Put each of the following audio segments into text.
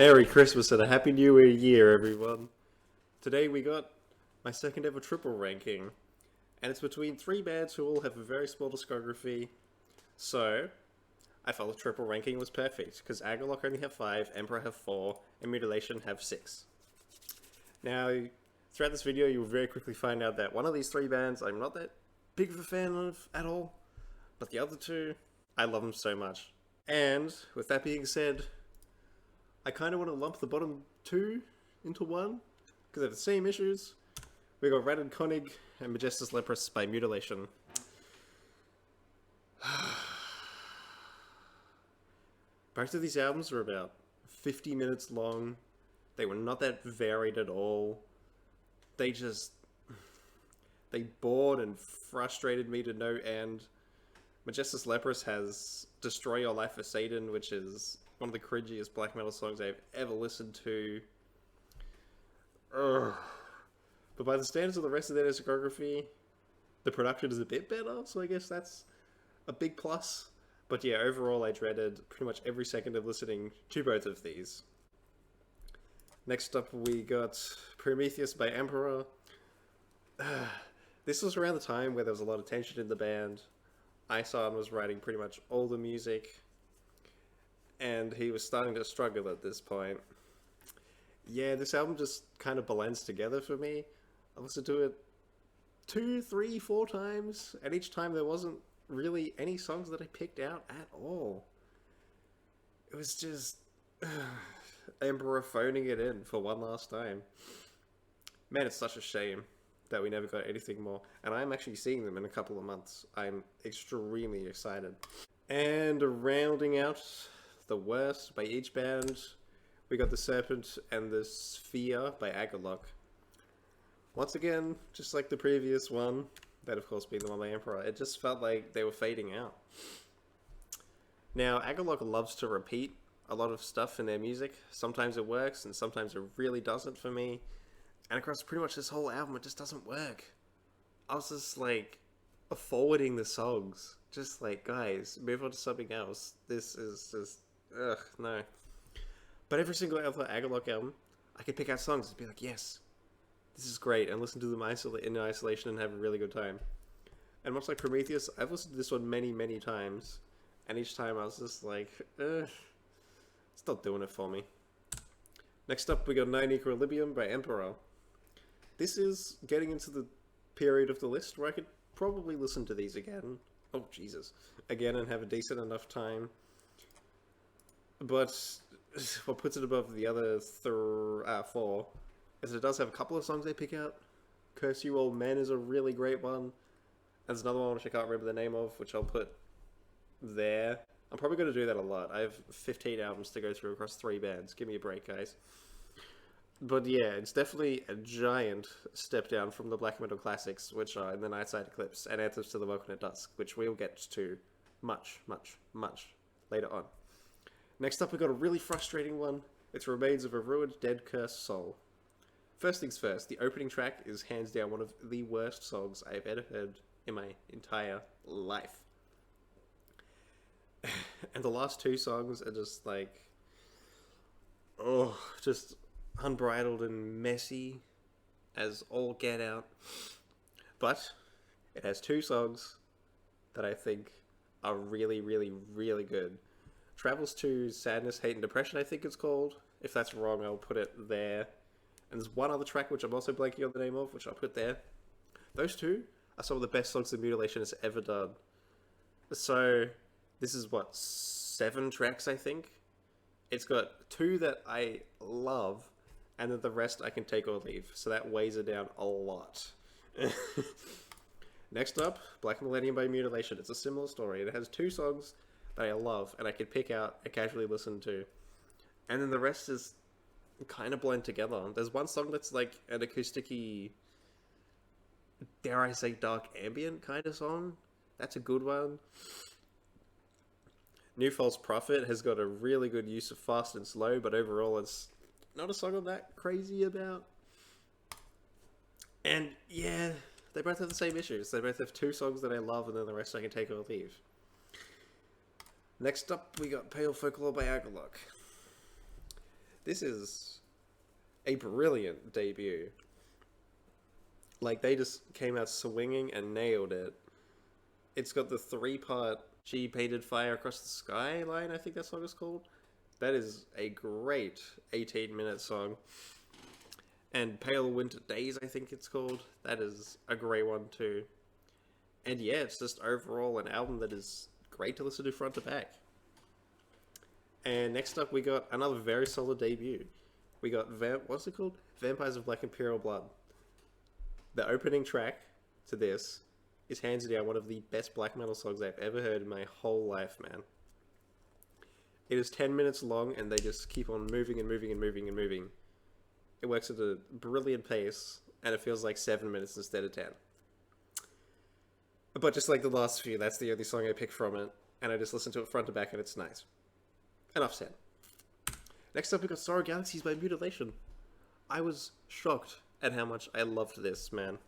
Merry Christmas and a Happy New Year, everyone. Today we got my second ever triple ranking, and it's between three bands who all have a very small discography. So, I felt the triple ranking was perfect, because Agalloch only have 5, Emperor have 4, and Mutiilaiton have 6. Now, throughout this video you will very quickly find out that one of these three bands I'm not that big of a fan of at all, but the other two, I love them so much. And, with that being said, I kind of want to lump the bottom two into one, because they have the same issues. We got Ratted Konig and Majestus Leprous by Mutiilaiton. Both of these albums were about 50 minutes long. They were not that varied at all. They bored and frustrated me to no end. Majestus Leprous has Destroy Your Life for Satan, which is one of the cringiest black metal songs I've ever listened to. Ugh. But by the standards of the rest of their discography, the production is a bit better, so I guess that's a big plus. But yeah, overall I dreaded pretty much every second of listening to both of these. Next up we got Prometheus by Emperor. This was around the time where there was a lot of tension in the band. Isan was writing pretty much all the music, and he was starting to struggle at this point. Yeah, this album just kind of blends together for me. I listened to it 2, 3, 4 times, and each time there wasn't really any songs that I picked out at all. It was just Emperor phoning it in for one last time. Man, it's such a shame that we never got anything more. And I'm actually seeing them in a couple of months. I'm extremely excited. And rounding out the worst by each band, we got The Serpent and the Sphere by Agalloch. Once again, just like the previous one, that of course being the one by Emperor, it just felt like they were fading out. Now, Agalloch loves to repeat a lot of stuff in their music. Sometimes it works, and sometimes it really doesn't for me. And across pretty much this whole album, it just doesn't work. I was just like, forwarding the songs. Just like, guys, move on to something else. This is just, ugh, no. But every single other Agalloch album, I could pick out songs and be like, yes, this is great, and listen to them in isolation and have a really good time. And much like Prometheus, I've listened to this one many, many times, and each time I was just like, it's not doing it for me. Next up, we got Nine Equilibrium by Emperor. This is getting into the period of the list where I could probably listen to these again. Oh, Jesus. Again, and have a decent enough time. But what puts it above the other 4 is it does have a couple of songs they pick out. Curse You Old Men is a really great one. And there's another one which I can't remember the name of, which I'll put there. I'm probably going to do that a lot. I have 15 albums to go through across 3 bands. Give me a break, guys. But yeah, it's definitely a giant step down from the black metal classics, which are In the Nightside Eclipse and Anthems to the Welcome at Dusk, which we'll get to much, much, much later on. Next up, we got a really frustrating one. It's Remains of a Ruined, Dead, Cursed Soul. First things first, the opening track is hands down one of the worst songs I've ever heard in my entire life. And the last 2 songs are just like, oh, just unbridled and messy as all get out. But it has 2 songs that I think are really, really, really good. Travels to Sadness, Hate and Depression, I think it's called. If that's wrong, I'll put it there. And there's one other track which I'm also blanking on the name of, which I'll put there. Those 2 are some of the best songs that Mutiilaiton has ever done. So this is what, 7 tracks, I think? It's got 2 that I love, and then the rest I can take or leave. So that weighs it down a lot. Next up, Black Millennium by Mutiilaiton. It's a similar story. It has 2 songs that I love, and I can pick out and casually listen to. And then the rest is kind of blend together. There's one song that's like an acoustic-y, dare I say, dark ambient kind of song. That's a good one. New False Prophet has got a really good use of fast and slow, but overall it's not a song I'm that crazy about. And yeah, they both have the same issues. They both have 2 songs that I love, and then the rest I can take or leave. Next up, we got Pale Folklore by Agalloch. This is a brilliant debut. Like, they just came out swinging and nailed it. It's got the three-part She Painted Fire Across the Sky line, I think that song is called. That is a great 18-minute song. And Pale Winter Days, I think it's called. That is a great one too. And yeah, it's just overall an album that is great to listen to front to back. And next up, we got another very solid debut. We got, what's it called? Vampires of Black Imperial Blood. The opening track to this is hands down one of the best black metal songs I've ever heard in my whole life, man. It is 10 minutes long, and they just keep on moving and moving and moving and moving. It works at a brilliant pace, and it feels like 7 minutes instead of 10. But just like the last few, that's the only song I picked from it, and I just listen to it front to back, and it's nice. Enough said. Next up, we got Sorrow Galaxies by Mutiilaiton. I was shocked at how much I loved this, man.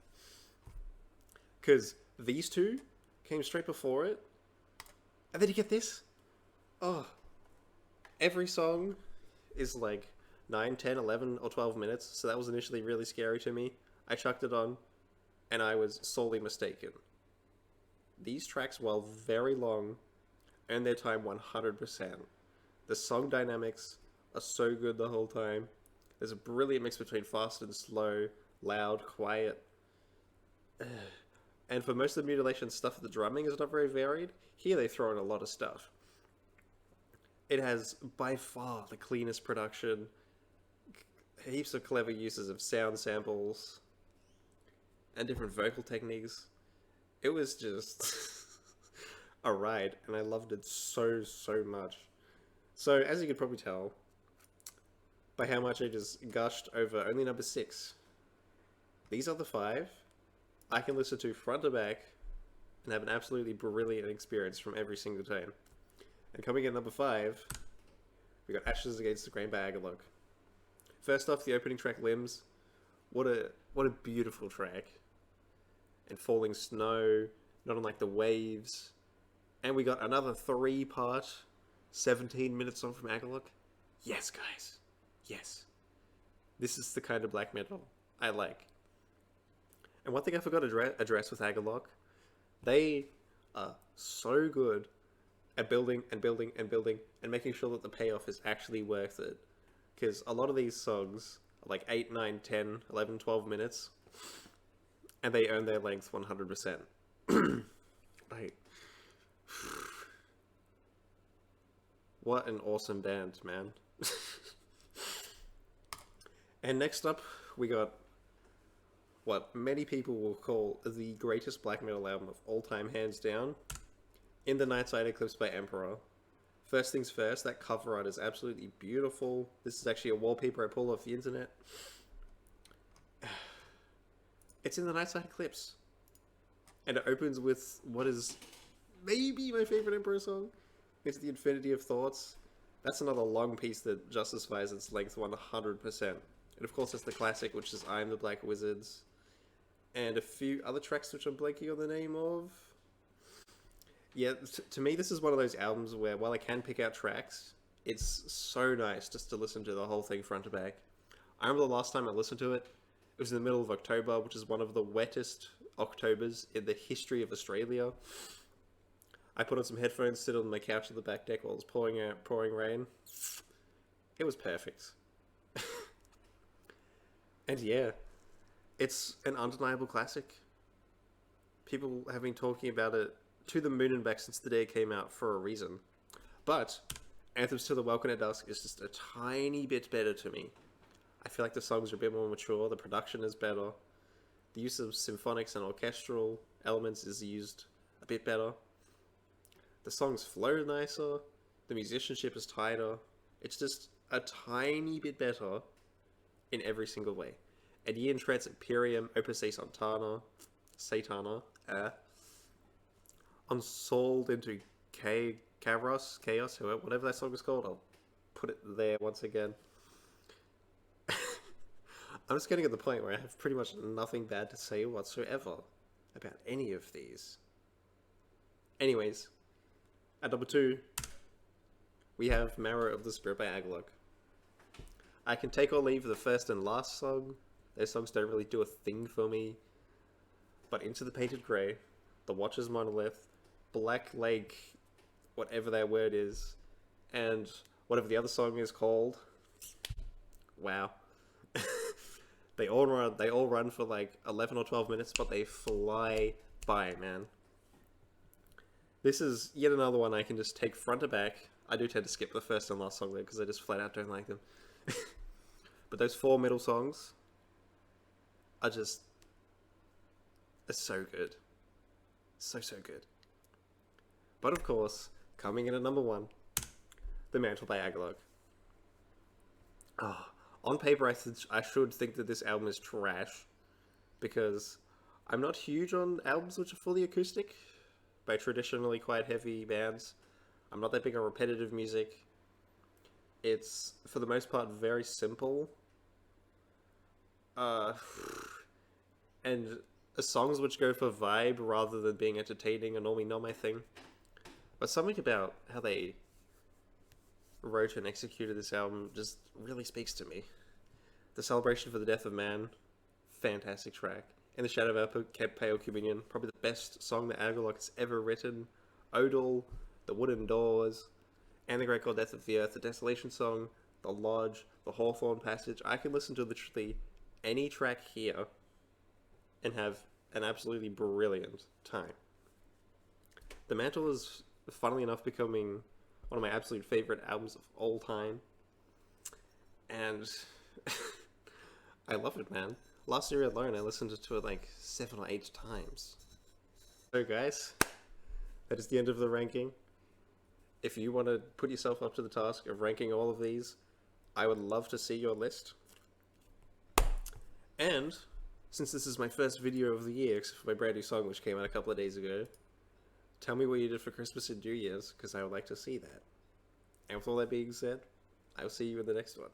Because these two came straight before it, and then you get this. Oh, every song is like 9, 10, 11, or 12 minutes, so that was initially really scary to me. I chucked it on, and I was sorely mistaken. These tracks, while very long, earn their time 100%. The song dynamics are so good the whole time. There's a brilliant mix between fast and slow, loud, quiet. And for most of the Mutiilaiton stuff, the drumming is not very varied. Here they throw in a lot of stuff. It has by far the cleanest production, heaps of clever uses of sound samples, and different vocal techniques. It was just a ride, and I loved it so much. So, as you could probably tell, by how much I just gushed over only number 6, these are the 5 I can listen to front to back and have an absolutely brilliant experience from every single time. And coming in number 5, we got Ashes Against the Grain by Agalloch. First off, the opening track, Limbs. What a beautiful track. And Falling Snow, not unlike The Waves. And we got another 3-part, 17-minute song from Agalloch. Yes, guys. Yes. This is the kind of black metal I like. And one thing I forgot to address with Agalloch, they are so good at building and building and building and making sure that the payoff is actually worth it. Because a lot of these songs are like 8, 9, 10, 11, 12 minutes, and they earn their length 100%. Like, what an awesome band, man. And next up, we got what many people will call the greatest black metal album of all time, hands down, In the Nightside Eclipse by Emperor. First things first, that cover art is absolutely beautiful. This is actually a wallpaper I pulled off the internet. It's In the Nightside Eclipse. And it opens with what is maybe my favorite Emperor song. It's The Infinity of Thoughts. That's another long piece that justifies its length 100%. And of course, it's the classic, which is I Am the Black Wizards. And a few other tracks which I'm blanking on the name of. Yeah, to me, this is one of those albums where, while I can pick out tracks, it's so nice just to listen to the whole thing front to back. I remember the last time I listened to it, it was in the middle of October, which is one of the wettest Octobers in the history of Australia. I put on some headphones, sit on my couch at the back deck while it was pouring rain. It was perfect. And yeah, it's an undeniable classic. People have been talking about it to the moon and back since the day it came out for a reason. But Anthems to the Welcome at Dusk is just a tiny bit better to me. I feel like the songs are a bit more mature, the production is better, the use of symphonics and orchestral elements is used a bit better. The songs flow nicer, the musicianship is tighter. It's just a tiny bit better in every single way. And Ian Tread's Imperium, Opus A Satana, Unsouled into Chaos, whatever that song is called. I'll put it there once again. I'm just getting at the point where I have pretty much nothing bad to say whatsoever about any of these. Anyways, at number 2, we have Marrow of the Spirit by Agalloch. I can take or leave the first and last song. Those songs don't really do a thing for me. But Into the Painted Grey, The Watcher's Monolith, Black Lake, whatever that word is, and whatever the other song is called. Wow. They all run for like 11 or 12 minutes, but they fly by, man. This is yet another one I can just take front to back. I do tend to skip the first and last song though, because I just flat out don't like them. But those 4 middle songs are so good. So good. But of course, coming in at number 1, The Mantle by Agalloch. Oh, on paper I should think that this album is trash, because I'm not huge on albums which are fully acoustic by traditionally quite heavy bands. I'm not that big on repetitive music. It's, for the most part, very simple. And songs which go for vibe rather than being entertaining are normally not my thing. But something about how they wrote and executed this album just really speaks to me. The Celebration for the Death of Man, fantastic track. In the Shadow of Our Pale Communion, probably the best song that Agalloch has ever written. Odal, The Wooden Doors, and The Great God Death of the Earth, the Desolation Song, The Lodge, The Hawthorne Passage. I can listen to literally any track here and have an absolutely brilliant time. The Mantle is, funnily enough, becoming one of my absolute favorite albums of all time. And I love it, man. Last year alone, I listened to it like 7 or 8 times. So guys, that is the end of the ranking. If you want to put yourself up to the task of ranking all of these, I would love to see your list. And since this is my first video of the year, except for my brand new song which came out a couple of days ago, tell me what you did for Christmas and New Year's, because I would like to see that. And with all that being said, I will see you in the next one.